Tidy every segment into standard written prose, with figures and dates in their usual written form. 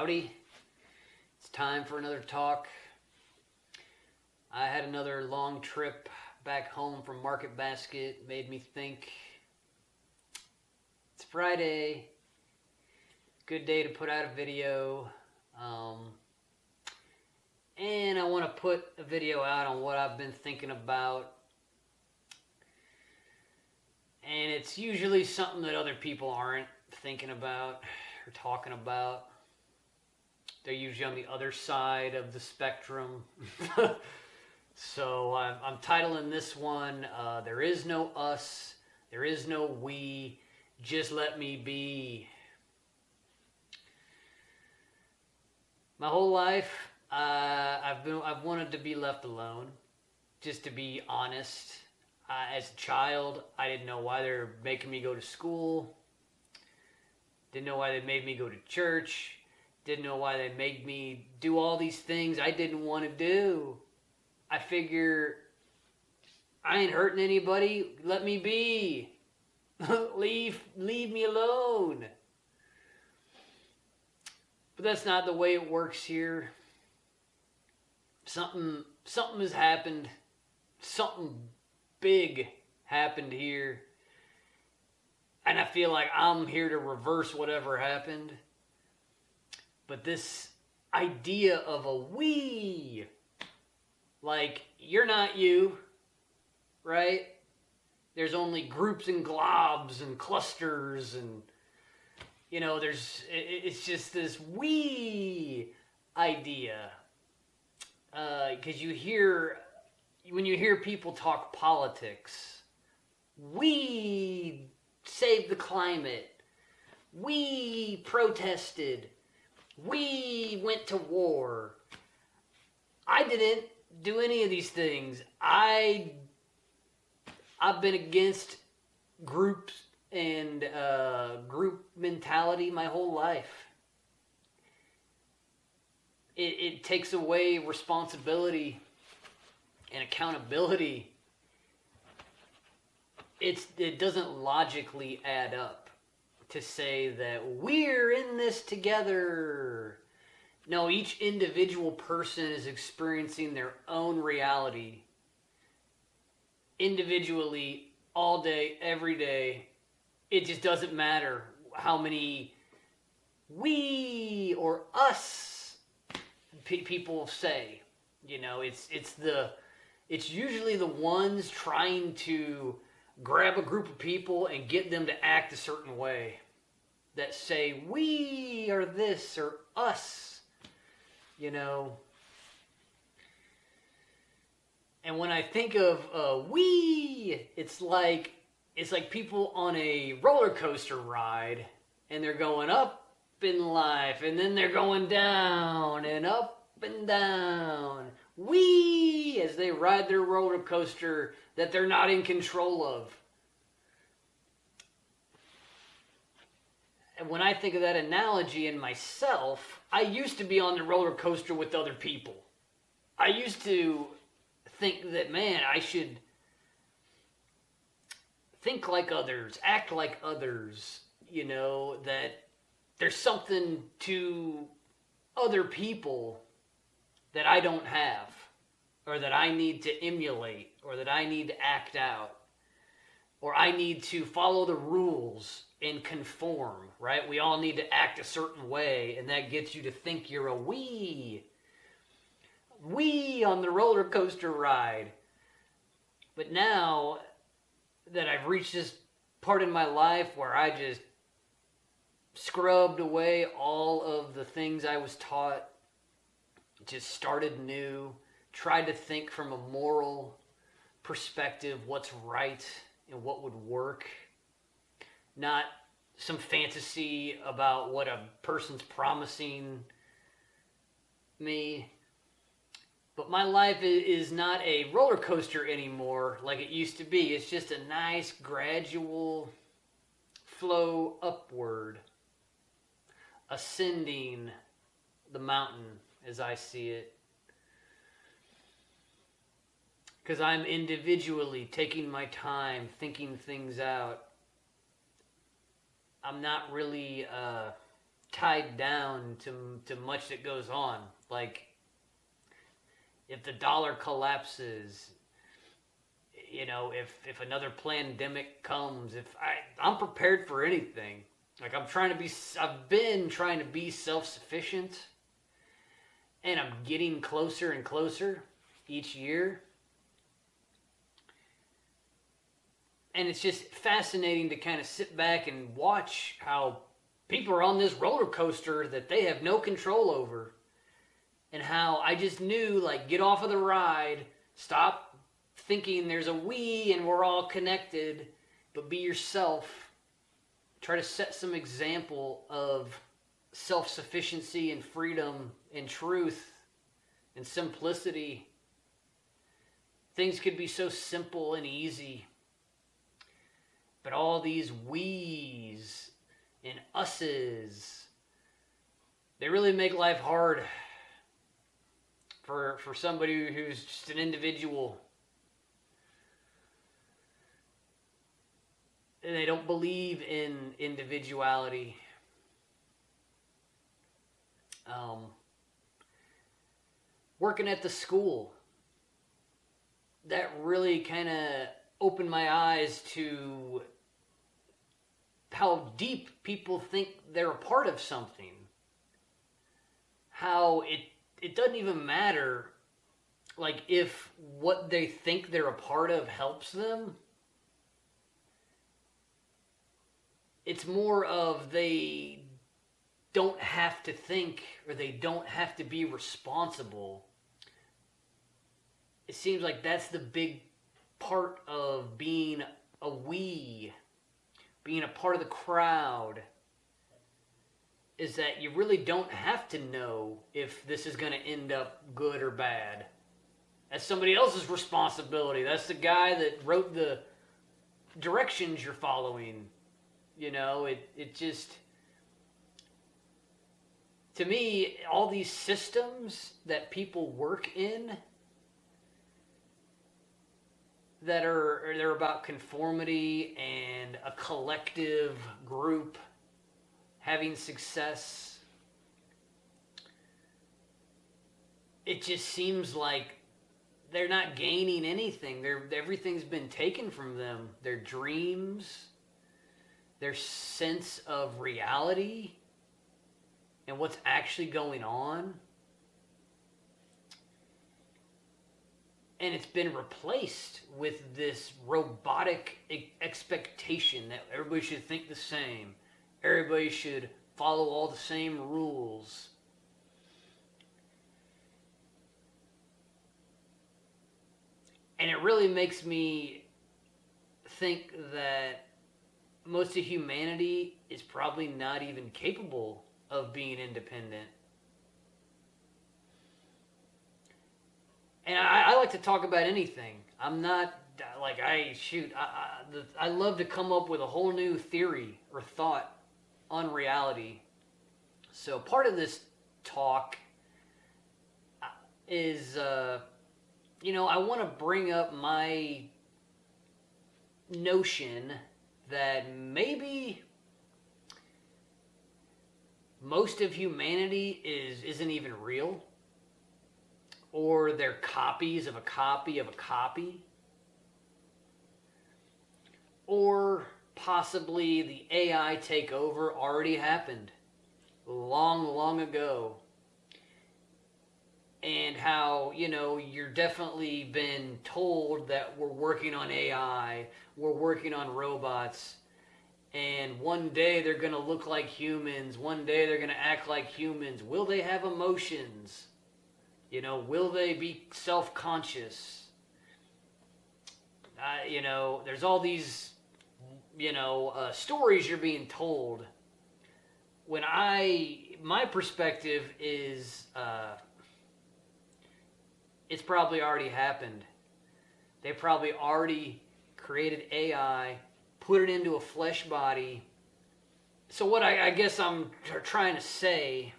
Howdy. It's time for another talk. I had another long trip back home from Market Basket. Made me think. It's Friday. Good day to put out a video. And I want to put a video out on what I've been thinking about. And it's usually something that other people aren't thinking about or talking about. They're usually on the other side of the spectrum. So I'm titling this one, There Is No Us, There Is No We, Just Let Me Be. My whole life, I've wanted to be left alone, just to be honest. As a child, I didn't know why they were making me go to school. Didn't know why they made me go to church. Didn't know why they made me do all these things I didn't want to do. I figure, I ain't hurting anybody. Let me be. Leave me alone. But that's not the way it works here. Something has happened. Something big happened here. And I feel like I'm here to reverse whatever happened. But this idea of a we, like, you're not you, right? There's only groups and globs and clusters and, it's just this we idea. Because when you hear people talk politics, we saved the climate, we protested, we went to war. I didn't do any of these things. I've been against groups and group mentality my whole life. It takes away responsibility and accountability. It doesn't logically add up to say that we're in this together. No, each individual person is experiencing their own reality individually, all day, every day. It just doesn't matter how many we or us people say. It's usually the ones trying to grab a group of people and get them to act a certain way that say we are this or us, And when I think of we, it's like people on a roller coaster ride, and they're going up in life, and then they're going down and up and down. We, as they ride their roller coaster that they're not in control of. And when I think of that analogy in myself, I used to be on the roller coaster with other people. I used to think that, man, I should think like others, act like others, that there's something to other people that I don't have, or that I need to emulate, or that I need to act out, or I need to follow the rules and conform, right? We all need to act a certain way, and that gets you to think you're a we on the roller coaster ride. But now that I've reached this part in my life where I just scrubbed away all of the things I was taught, just started new, tried to think from a moral perspective what's right and what would work, not some fantasy about what a person's promising me. But my life is not a roller coaster anymore like it used to be. It's just a nice gradual flow upward, ascending the mountain as I see it. Because I'm individually taking my time, thinking things out. I'm not really tied down to much that goes on. Like, if the dollar collapses, if another pandemic comes, I'm prepared for anything. Like, I've been trying to be self-sufficient, and I'm getting closer and closer each year. And it's just fascinating to kind of sit back and watch how people are on this roller coaster that they have no control over. And how I just knew, like, get off of the ride, stop thinking there's a we and we're all connected, but be yourself. Try to set some example of self-sufficiency and freedom and truth and simplicity. Things could be so simple and easy. But all these we's and us's, they really make life hard for somebody who's just an individual. And they don't believe in individuality. Working at the school, that really kind of opened my eyes to how deep people think they're a part of something. How it doesn't even matter, like, if what they think they're a part of helps them. It's more of they don't have to think, or they don't have to be responsible. It seems like that's the big part of being a we, being a part of the crowd, is that you really don't have to know if this is going to end up good or bad. That's somebody else's responsibility. That's the guy that wrote the directions you're following. It just, to me, all these systems that people work in they're about conformity and a collective group having success. It just seems like they're not gaining anything. Everything's been taken from them. Their dreams, their sense of reality, and what's actually going on. And it's been replaced with this robotic expectation that everybody should think the same. Everybody should follow all the same rules. And it really makes me think that most of humanity is probably not even capable of being independent. And I like to talk about anything. I'm not like, I love to come up with a whole new theory or thought on reality. So part of this talk is, I want to bring up my notion that maybe most of humanity isn't even real. Or they're copies of a copy of a copy. Or possibly the AI takeover already happened long, long ago. And how, you're definitely been told that we're working on AI, we're working on robots, and one day they're going to look like humans, one day they're going to act like humans. Will they have emotions? Will they be self-conscious? There's all these, stories you're being told. When my perspective is, it's probably already happened. They probably already created AI, put it into a flesh body. So what I guess I'm trying to say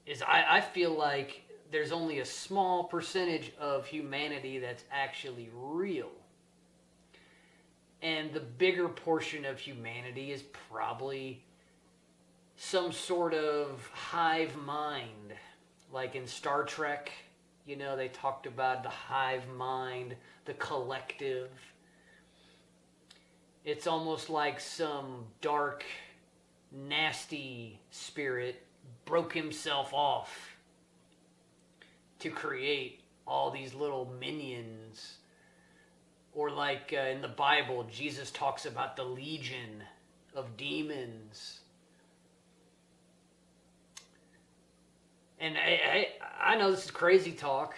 is I feel like there's only a small percentage of humanity that's actually real. And the bigger portion of humanity is probably some sort of hive mind. Like in Star Trek, they talked about the hive mind, the collective. It's almost like some dark, nasty spirit broke himself off to create all these little minions. Or like in the Bible, Jesus talks about the legion of demons. And I know this is crazy talk,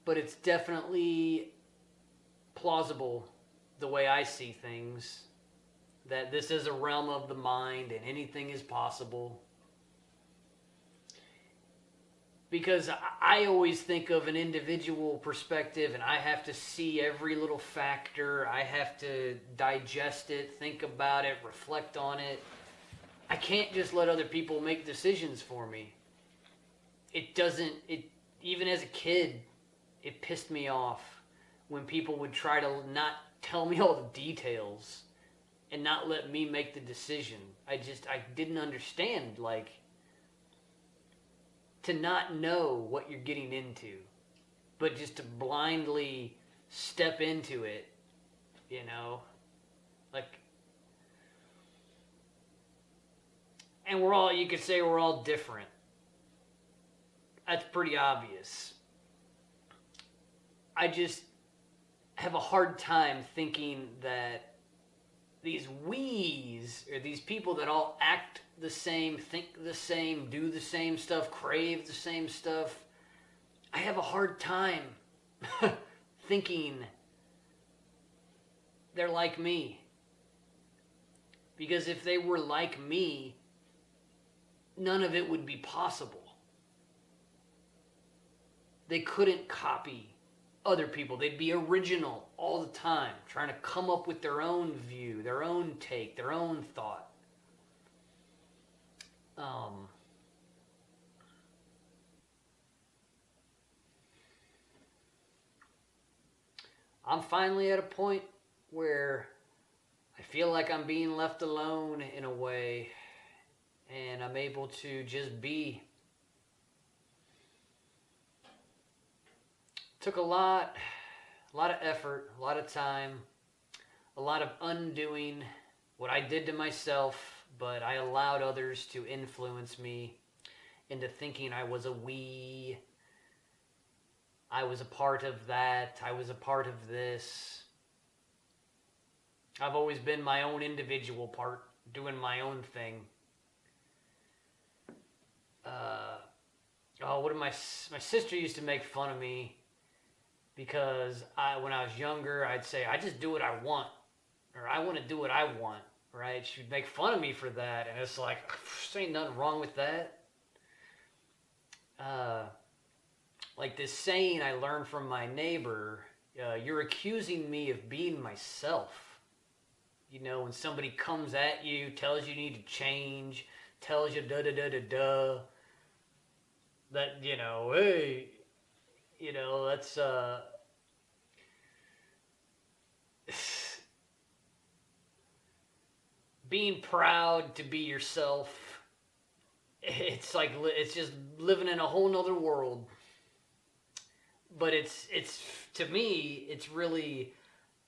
but it's definitely plausible the way I see things, that this is a realm of the mind and anything is possible. Because I always think of an individual perspective, and I have to see every little factor. I have to digest it, think about it, reflect on it. I can't just let other people make decisions for me. Even as a kid, it pissed me off when people would try to not tell me all the details and not let me make the decision. I didn't understand, like, to not know what you're getting into, but just to blindly step into it, like, and you could say we're all different. That's pretty obvious. I just have a hard time thinking that these we's, or these people that all act the same, think the same, do the same stuff, crave the same stuff, I have a hard time thinking they're like me. Because if they were like me, none of it would be possible. They couldn't copy other people. They'd be original all the time, trying to come up with their own view, their own take, their own thought. I'm finally at a point where I feel like I'm being left alone in a way, and I'm able to just be. Took a lot of effort, a lot of time, a lot of undoing what I did to myself, but I allowed others to influence me into thinking I was a we. I was a part of that. I was a part of this. I've always been my own individual part, doing my own thing. My sister used to make fun of me because when I was younger, I'd say, I just do what I want, or I want to do what I want, right? She'd make fun of me for that, and it's like, there ain't nothing wrong with that. Like this saying I learned from my neighbor, you're accusing me of being myself. When somebody comes at you, tells you need to change, tells you da-da-da-da-da, that, hey, that's, being proud to be yourself. It's like, it's just living in a whole nother world. But it's to me, it's really,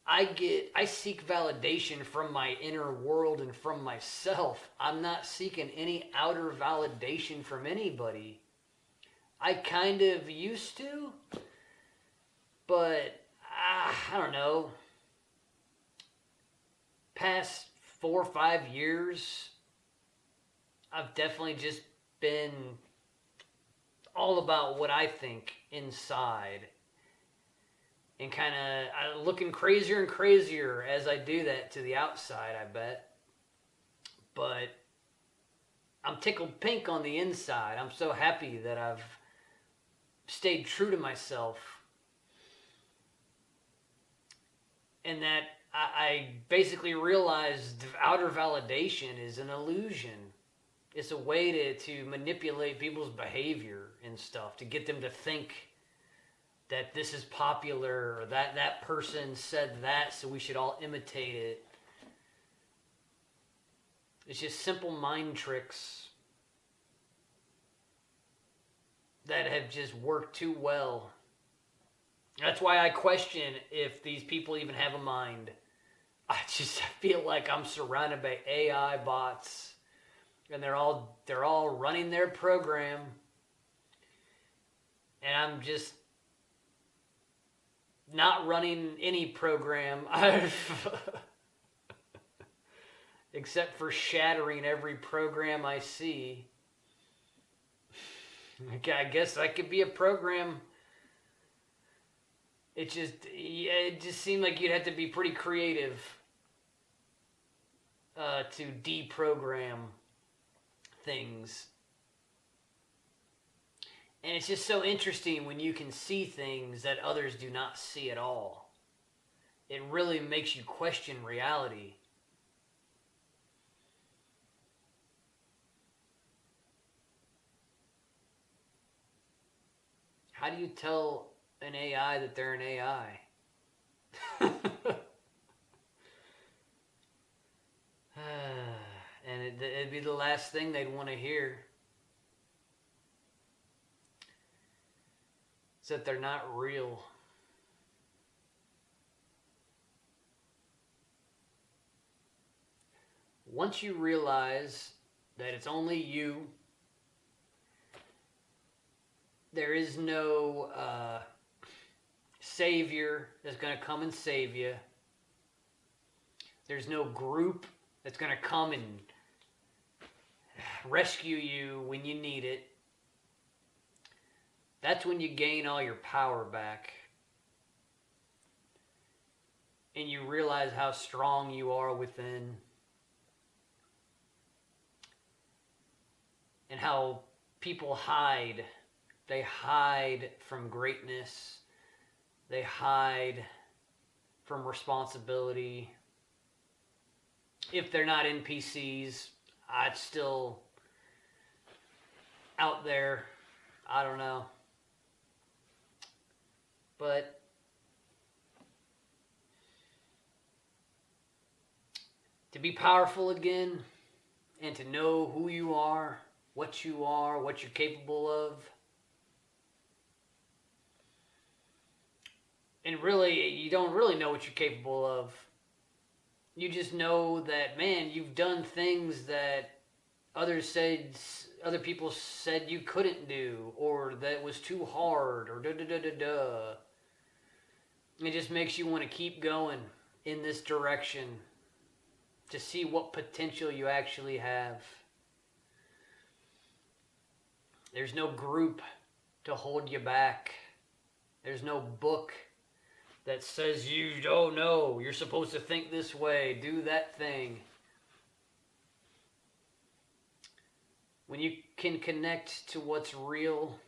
I seek validation from my inner world and from myself. I'm not seeking any outer validation from anybody. I kind of used to, but I don't know. Past 4 or 5 years, I've definitely just been all about what I think inside, and kind of looking crazier and crazier as I do that to the outside, I bet. But I'm tickled pink on the inside. I'm so happy that I've stayed true to myself, and that I basically realized outer validation is an illusion. It's a way to manipulate people's behavior and stuff, to get them to think that this is popular, or that person said that, so we should all imitate it. It's just simple mind tricks that have just worked too well. That's why I question if these people even have a mind. I feel like I'm surrounded by AI bots, and they're all running their program, and I'm just not running any program. Except for shattering every program I see. I guess I could be a program. It just seemed like you'd have to be pretty creative to deprogram things. And it's just so interesting when you can see things that others do not see at all. It really makes you question reality. How do you tell an AI that they're an AI? And it'd be the last thing they'd want to hear. Is that they're not real. Once you realize that it's only you, there is no savior that's going to come and save you. There's no group that's going to come and rescue you when you need it. That's when you gain all your power back. And you realize how strong you are within. And how people hide. They hide from greatness. They hide from responsibility. If they're not NPCs, it's still out there. I don't know. But to be powerful again and to know who you are, what you're capable of, and really, you don't really know what you're capable of. You just know that, man, you've done things that other people said you couldn't do, or that was too hard, or da-da-da-da-da. It just makes you want to keep going in this direction to see what potential you actually have. There's no group to hold you back. There's no book that says you're supposed to think this way, do that thing. When you can connect to what's real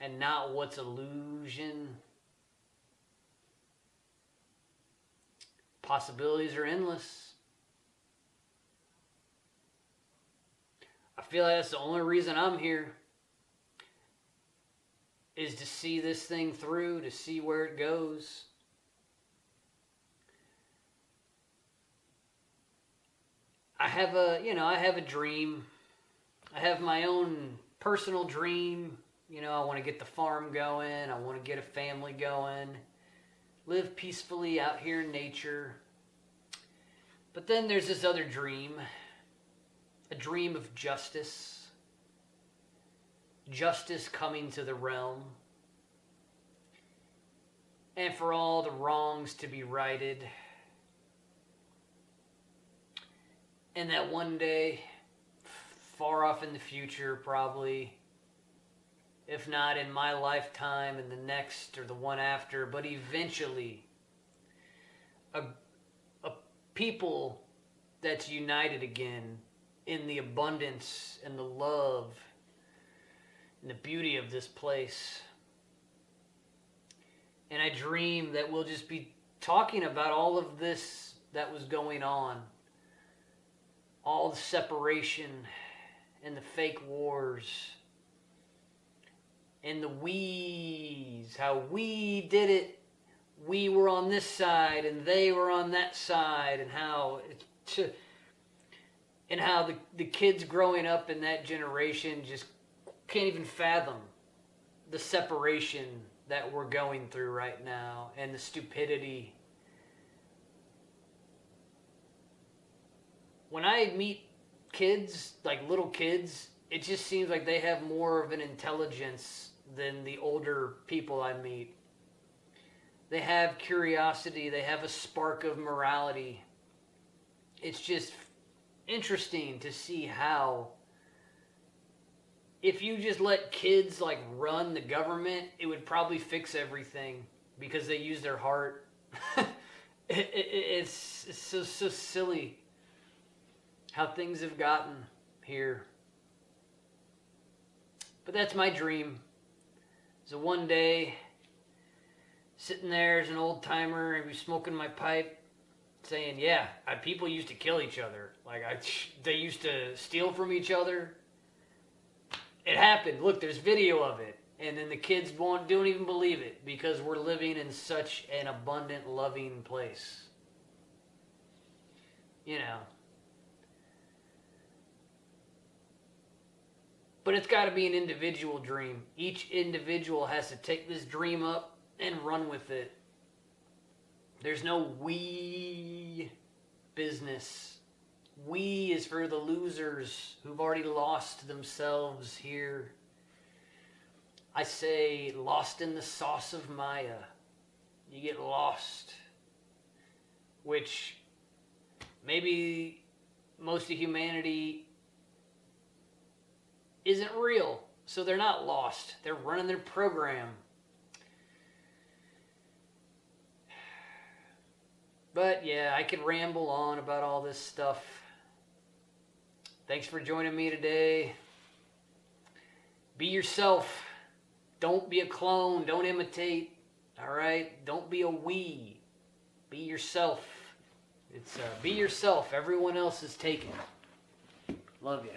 and not what's illusion, possibilities are endless. I feel like that's the only reason I'm here, is to see this thing through, to see where it goes. I have a dream. I have my own personal dream. I want to get the farm going. I want to get a family going. Live peacefully out here in nature. But then there's this other dream. A dream of justice. Justice coming to the realm. And for all the wrongs to be righted. And that one day, far off in the future probably, if not in my lifetime and the next or the one after, but eventually, a people that's united again in the abundance and the love and the beauty of this place. And I dream that we'll just be talking about all of this that was going on. All the separation and the fake wars and the we's, how we did it. We were on this side and they were on that side, and how And how the kids growing up in that generation just can't even fathom the separation that we're going through right now and the stupidity. When I meet kids, like little kids, it just seems like they have more of an intelligence than the older people I meet. They have curiosity, they have a spark of morality. It's just interesting to see how if you just let kids like run the government, it would probably fix everything because they use their heart. It's so silly how things have gotten here. But that's my dream. So one day, sitting there as an old timer and be smoking my pipe, saying, "Yeah, people used to kill each other. Like they used to steal from each other. It happened. Look, there's video of it." And then the kids don't even believe it because we're living in such an abundant, loving place. You know. But it's got to be an individual dream. Each individual has to take this dream up and run with it. There's no we business. We is for the losers who've already lost themselves here. I say lost in the sauce of Maya. You get lost. Which maybe most of humanity isn't real. So they're not lost. They're running their program. But yeah, I could ramble on about all this stuff. Thanks for joining me today. Be yourself. Don't be a clone. Don't imitate. All right? Don't be a we. Be yourself. It's be yourself. Everyone else is taken. Love you.